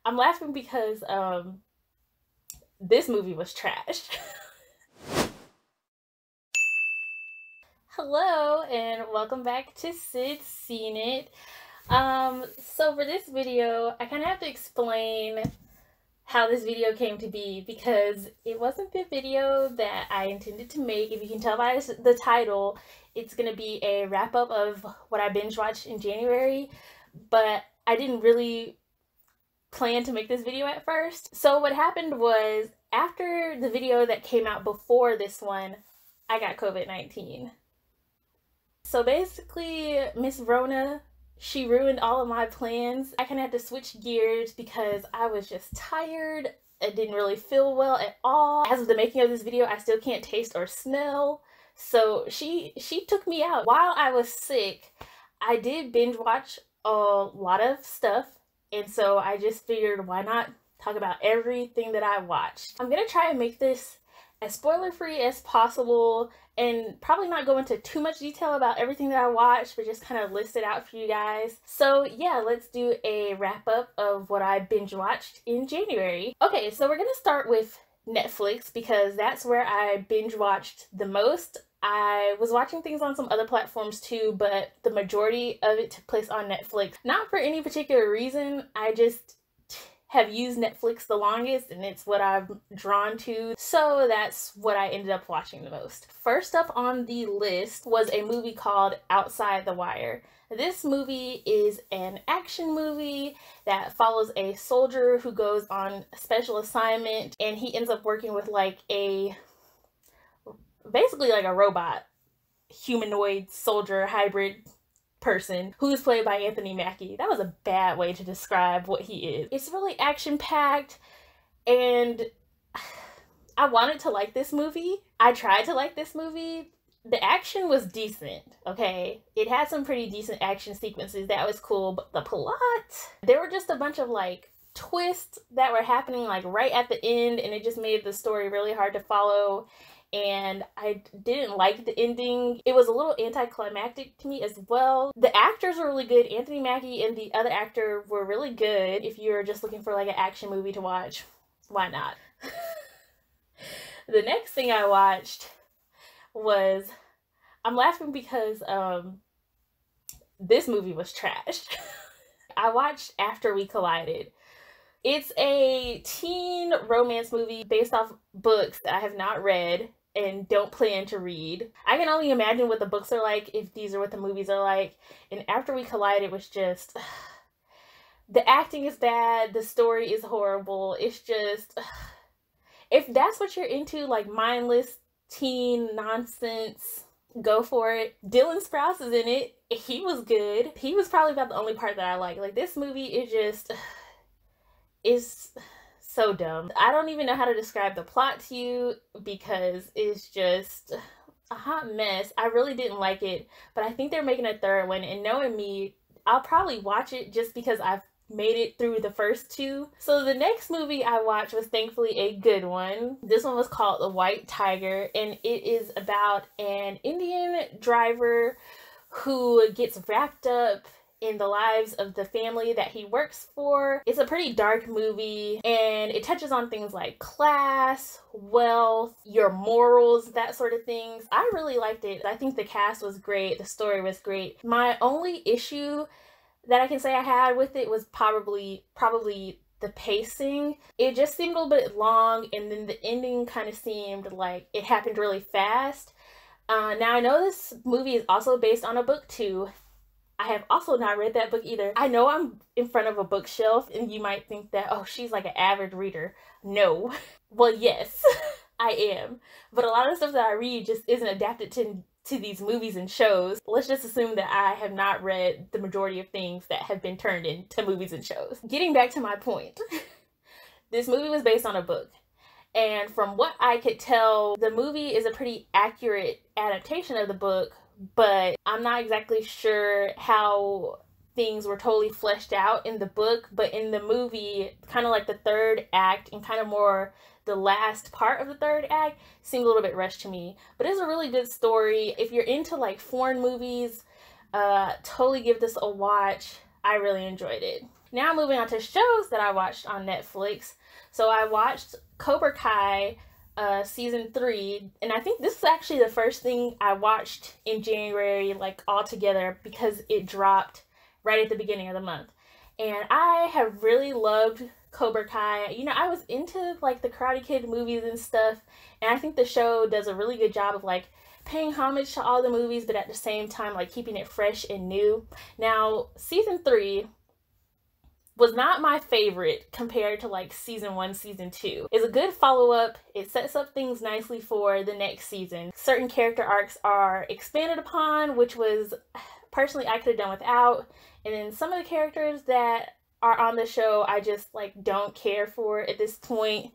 I'm laughing because this movie was trash. Hello and welcome back to Sydsceneit. So for this video, I kind of have to explain how this video came to be because it wasn't the video that I intended to make. If you can tell by the title, it's going to be a wrap up of what I binge watched in January, but I didn't really plan to make this video at first. So what happened was, after the video that came out before this one, I got COVID-19. So basically, Miss Rona, she ruined all of my plans. I kind of had to switch gears because I was just tired. I didn't really feel well at all. As of the making of this video, I still can't taste or smell. So she took me out. While I was sick, I did binge watch a lot of stuff. And so I just figured, why not talk about everything that I watched? I'm gonna try and make this as spoiler-free as possible and probably not go into too much detail about everything that I watched, but just kind of list it out for you guys. So yeah, let's do a wrap-up of what I binge watched in January. Okay, so we're gonna start with Netflix because that's where I binge watched the most. I was watching things on some other platforms too, but the majority of it took place on Netflix. Not for any particular reason, I just have used Netflix the longest and it's what I'm drawn to, so that's what I ended up watching the most. First up on the list was a movie called Outside the Wire. This movie is an action movie that follows a soldier who goes on a special assignment, and he ends up working with basically like a robot humanoid soldier hybrid person who's played by Anthony Mackie. That was a bad way to describe what he is. It's really action-packed, and I wanted to like this movie. I tried to like this movie. The action was decent, okay? It had some pretty decent action sequences. That was cool, but the plot, there were just a bunch of like twists that were happening like right at the end, and it just made the story really hard to follow. And I didn't like the ending. It was a little anticlimactic to me as well. The actors were really good. Anthony Mackie and the other actor were really good. If you're just looking for like an action movie to watch, why not? The next thing I watched was, I'm laughing because this movie was trash. I watched After We Collided. It's a teen romance movie based off books that I have not read and don't plan to read. I can only imagine what the books are like if these are what the movies are like. And After We Collided was just, the acting is bad, the story is horrible. It's just, if that's what you're into, like mindless teen nonsense, go for it. Dylan Sprouse is in it. He was good. He was probably about the only part that I like. Like, this movie is just, it's so dumb. I don't even know how to describe the plot to you because it's just a hot mess. I really didn't like it, but I think they're making a third one, and knowing me, I'll probably watch it just because I've made it through the first two. So the next movie I watched was thankfully a good one. This one was called The White Tiger, and it is about an Indian driver who gets wrapped up in the lives of the family that he works for. It's a pretty dark movie, and it touches on things like class, wealth, your morals, that sort of things. I really liked it. I think the cast was great. The story was great. My only issue that I can say I had with it was probably the pacing. It just seemed a little bit long, and then the ending kind of seemed like it happened really fast. Now I know this movie is also based on a book too. I have also not read that book either. I know I'm in front of a bookshelf and you might think that, oh, she's like an avid reader. No. Well, yes, I am. But a lot of the stuff that I read just isn't adapted to these movies and shows. Let's just assume that I have not read the majority of things that have been turned into movies and shows. Getting back to my point, this movie was based on a book. And from what I could tell, the movie is a pretty accurate adaptation of the book, but I'm not exactly sure how things were totally fleshed out in the book. But in the movie, kind of like the third act and kind of more the last part of the third act seemed a little bit rushed to me. But it's a really good story. If you're into like foreign movies, totally give this a watch. I really enjoyed it. Now moving on to shows that I watched on Netflix. So I watched Cobra Kai season 3, and I think this is actually the first thing I watched in January, like all together, because it dropped right at the beginning of the month. And I have really loved Cobra Kai. You know, I was into like the Karate Kid movies and stuff, and I think the show does a really good job of like paying homage to all the movies, but at the same time like keeping it fresh and new. Now, season 3 was not my favorite compared to like season 1, season 2. It's a good follow-up. It sets up things nicely for the next season. Certain character arcs are expanded upon, which was personally I could have done without. And then some of the characters that are on the show I just like don't care for at this point.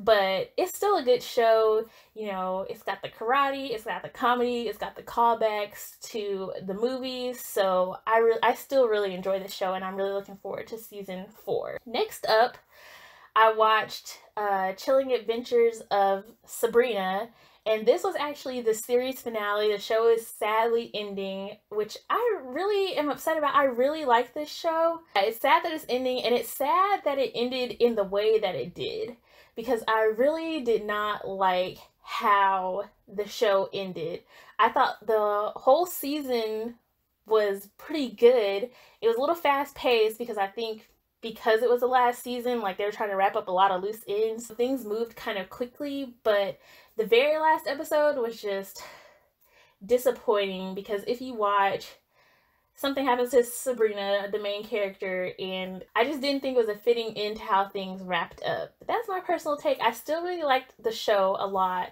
But it's still a good show. You know, it's got the karate, it's got the comedy, it's got the callbacks to the movies. So I still really enjoy the show, and I'm really looking forward to season 4. Next up, I watched Chilling Adventures of Sabrina, and this was actually the series finale. The show is sadly ending, which I really am upset about. I really like this show. It's sad that it's ending, and it's sad that it ended in the way that it did, because I really did not like how the show ended. I thought the whole season was pretty good. It was a little fast paced because I think because it was the last season, like they were trying to wrap up a lot of loose ends. Things moved kind of quickly, but the very last episode was just disappointing because if you watch, something happens to Sabrina, the main character, and I just didn't think it was a fitting end to how things wrapped up. But that's my personal take. I still really liked the show a lot.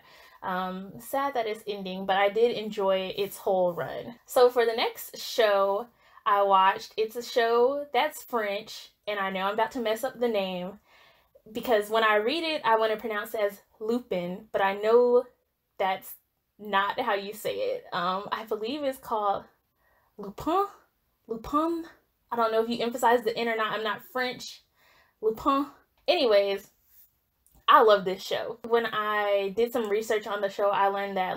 Sad that it's ending, but I did enjoy its whole run. So for the next show I watched, it's a show that's French, and I know I'm about to mess up the name, because when I read it, I want to pronounce it as Lupin, but I know that's not how you say it. I believe it's called Lupin? Lupin? I don't know if you emphasize the N or not. I'm not French. Lupin. Anyways, I love this show. When I did some research on the show, I learned that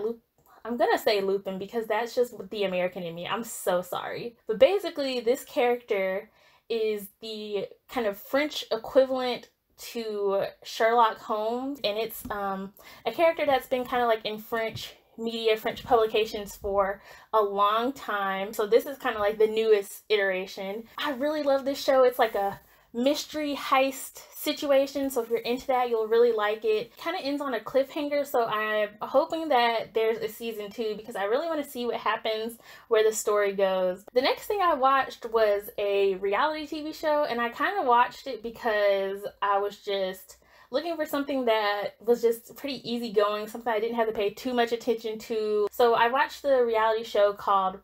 I'm gonna say Lupin because that's just the American in me. I'm so sorry. But basically, this character is the kind of French equivalent to Sherlock Holmes, and it's a character that's been kind of like in French media, French publications for a long time. So this is kind of like the newest iteration. I really love this show. It's like a mystery heist situation, so if you're into that, you'll really like it. Kind of ends on a cliffhanger, so I'm hoping that there's a season 2 because I really want to see what happens, where the story goes. The next thing I watched was a reality TV show, and I kind of watched it because I was just looking for something that was just pretty easygoing, something I didn't have to pay too much attention to. So I watched the reality show called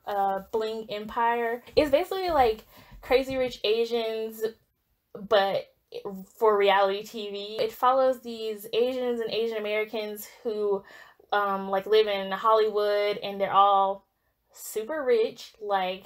Bling Empire. It's basically like Crazy Rich Asians, but for reality TV. It follows these Asians and Asian Americans who like live in Hollywood, and they're all super rich, like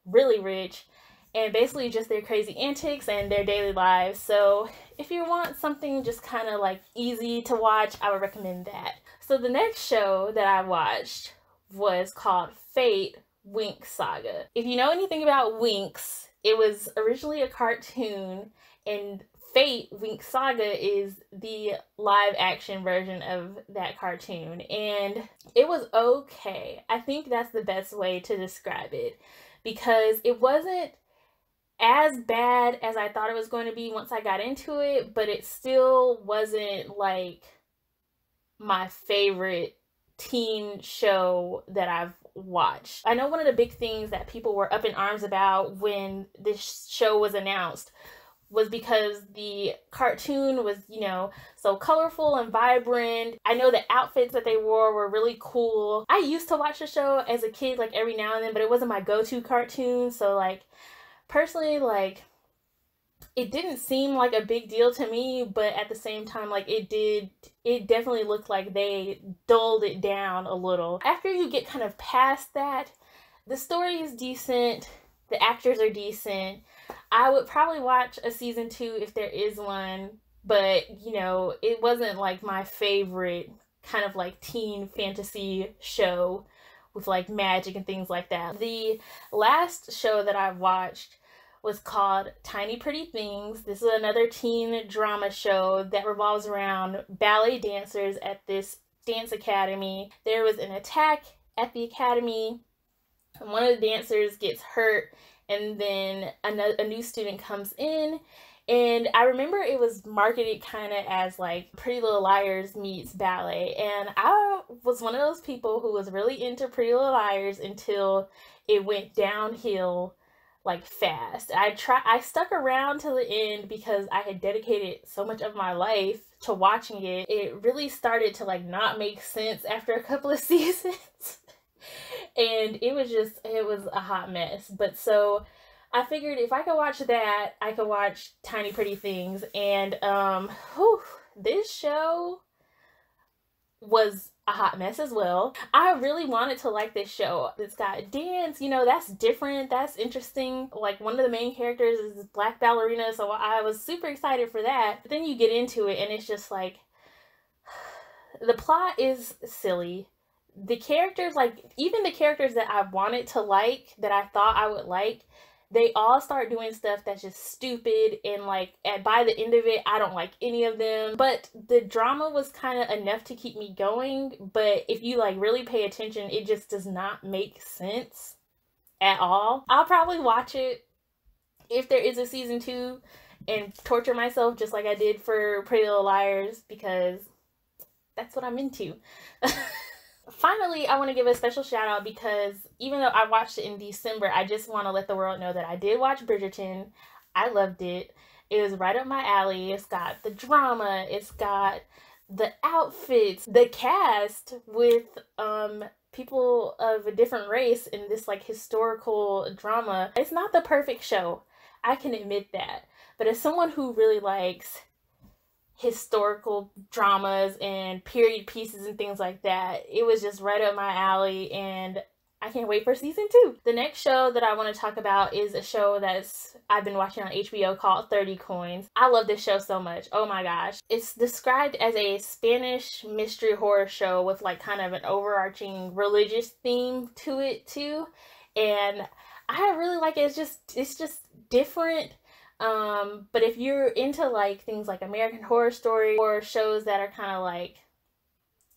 really rich, and basically just their crazy antics and their daily lives. So if you want something just kind of like easy to watch, I would recommend that. So the next show that I watched was called Fate Winx Saga. If you know anything about Winx, it was originally a cartoon, and Fate Winx Saga is the live action version of that cartoon, and it was okay. I think that's the best way to describe it, because it wasn't as bad as I thought it was going to be once I got into it, but it still wasn't like my favorite teen show that I've watched. I know one of the big things that people were up in arms about when this show was announced was because the cartoon was, you know, so colorful and vibrant. I know the outfits that they wore were really cool. I used to watch the show as a kid, like every now and then, but it wasn't my go-to cartoon. So like, personally, like, it didn't seem like a big deal to me, but at the same time, like, it definitely looked like they dulled it down a little. After you get kind of past that, the story is decent, the actors are decent. I would probably watch a season 2 if there is one, but, you know, it wasn't like my favorite kind of like teen fantasy show with like magic and things like that. The last show that I watched was called Tiny Pretty Things. This is another teen drama show that revolves around ballet dancers at this dance academy. There was an attack at the academy, and one of the dancers gets hurt, and then a new student comes in. And I remember it was marketed kind of as like Pretty Little Liars meets ballet. And I was one of those people who was really into Pretty Little Liars until it went downhill like fast. I stuck around till the end because I had dedicated so much of my life to watching it. It really started to like not make sense after a couple of seasons. And it was a hot mess. But so I figured if I could watch that, I could watch Tiny Pretty Things. And this show was a hot mess as well. I really wanted to like this show. It's got dance, you know, that's different, that's interesting. Like, one of the main characters is this black ballerina, so I was super excited for that. But then you get into it and it's just like, the plot is silly. The characters, like, even the characters that I wanted to like, that I thought I would like, they all start doing stuff that's just stupid, and like by the end of it, I don't like any of them. But the drama was kind of enough to keep me going. But if you like really pay attention, it just does not make sense at all. I'll probably watch it if there is a season 2 and torture myself just like I did for Pretty Little Liars, because that's what I'm into. Finally, I want to give a special shout out because even though I watched it in December, I just want to let the world know that I did watch Bridgerton. I loved it. It was right up my alley. It's got the drama. It's got the outfits, the cast with people of a different race in this like historical drama. It's not the perfect show. I can admit that. But as someone who really likes historical dramas and period pieces and things like that, it was just right up my alley, and I can't wait for season 2. The next show that I want to talk about is a show I've been watching on HBO called 30 Coins. I love this show so much. Oh my gosh. It's described as a Spanish mystery horror show with like kind of an overarching religious theme to it too. And I really like it. It's just different. But if you're into like things like American Horror Story or shows that are kind of like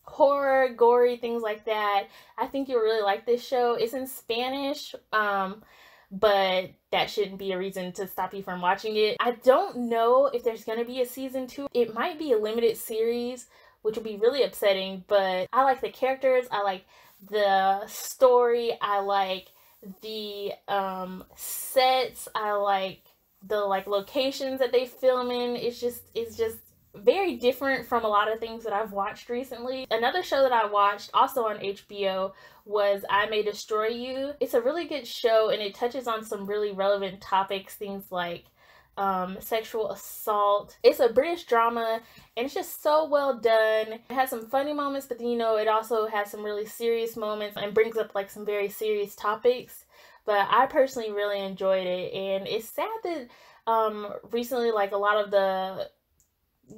horror, gory, things like that, I think you'll really like this show. It's in Spanish, but that shouldn't be a reason to stop you from watching it. I don't know if there's gonna be a season 2. It might be a limited series, which would be really upsetting, but I like the characters, I like the story, I like the sets, I like the like locations that they film in. It's just very different from a lot of things that I've watched recently. Another show that I watched also on HBO was I May Destroy You. It's a really good show, and it touches on some really relevant topics, things like sexual assault. It's a British drama, and it's just so well done. It has some funny moments, but then, you know, it also has some really serious moments and brings up like some very serious topics. But I personally really enjoyed it, and it's sad that recently like a lot of the,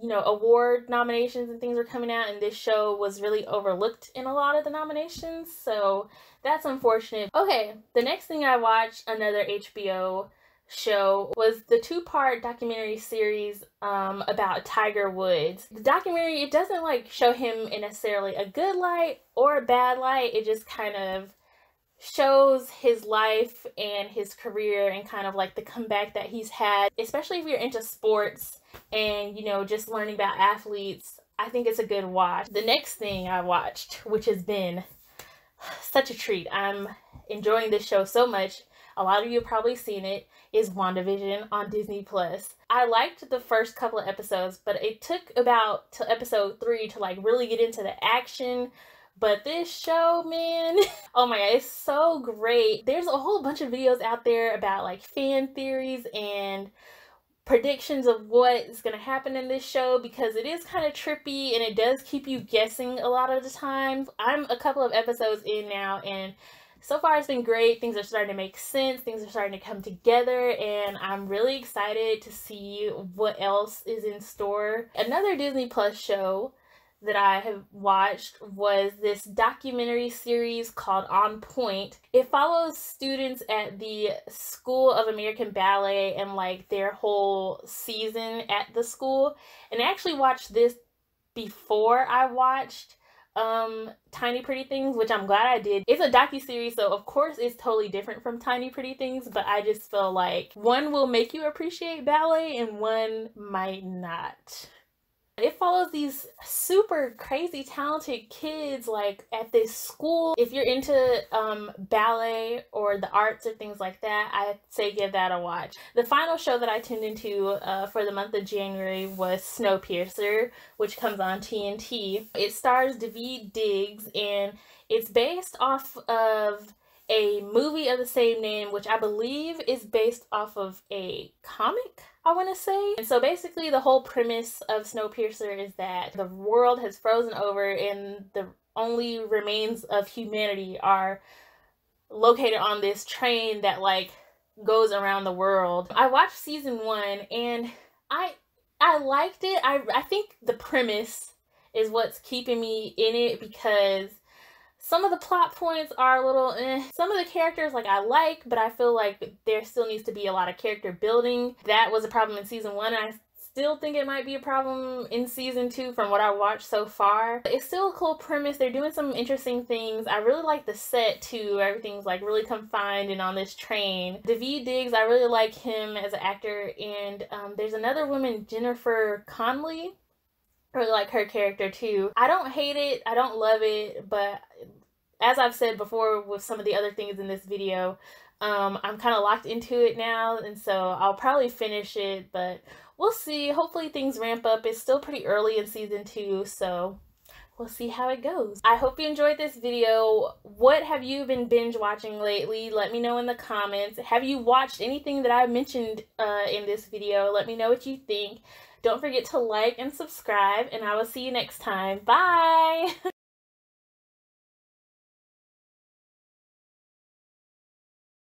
you know, award nominations and things are coming out, and this show was really overlooked in a lot of the nominations, so that's unfortunate. Okay, the next thing I watched, another HBO show, was the 2-part documentary series about Tiger Woods. The documentary, it doesn't like show him in necessarily a good light or a bad light. It just kind of shows his life and his career and kind of like the comeback that he's had, especially if you're into sports and, you know, just learning about athletes. I think it's a good watch. The next thing I watched, which has been such a treat, I'm enjoying this show so much, a lot of you have probably seen it, is WandaVision on Disney+. I liked the first couple of episodes, but it took about till episode 3 to like really get into the action. But this show, man, oh my god, it's so great. There's a whole bunch of videos out there about like fan theories and predictions of what is going to happen in this show, because it is kind of trippy and it does keep you guessing a lot of the time. I'm a couple of episodes in now, and so far it's been great. Things are starting to make sense. Things are starting to come together, and I'm really excited to see what else is in store. Another Disney Plus show that I have watched was this documentary series called On Pointe. It follows students at the School of American Ballet and like their whole season at the school. And I actually watched this before I watched Tiny Pretty Things, which I'm glad I did. It's a docuseries, so of course it's totally different from Tiny Pretty Things, but I just feel like one will make you appreciate ballet and one might not. It follows these super crazy talented kids like at this school. If you're into ballet or the arts or things like that, I'd say give that a watch. The final show that I tuned into for the month of January was Snowpiercer, which comes on TNT. It stars Daveed Diggs and it's based off of a movie of the same name, which I believe is based off of a comic, I want to say. And so basically the whole premise of Snowpiercer is that the world has frozen over and the only remains of humanity are located on this train that like goes around the world. I watched season 1 and I liked it. I think the premise is what's keeping me in it because some of the plot points are a little Some of the characters like I like, but I feel like there still needs to be a lot of character building. That was a problem in season 1, and I still think it might be a problem in season 2 from what I watched so far. It's still a cool premise. They're doing some interesting things. I really like the set too. Everything's like really confined and on this train. Daveed Diggs, I really like him as an actor, and there's another woman, Jennifer Connelly. I really like her character too. I don't hate it, I don't love it, but as I've said before with some of the other things in this video, I'm kind of locked into it now, and so I'll probably finish it, but we'll see. Hopefully things ramp up. It's still pretty early in season 2, so we'll see how it goes. I hope you enjoyed this video. What have you been binge watching lately? Let me know in the comments. Have you watched anything that I mentioned in this video? Let me know what you think. Don't forget to like and subscribe, and I will see you next time. Bye!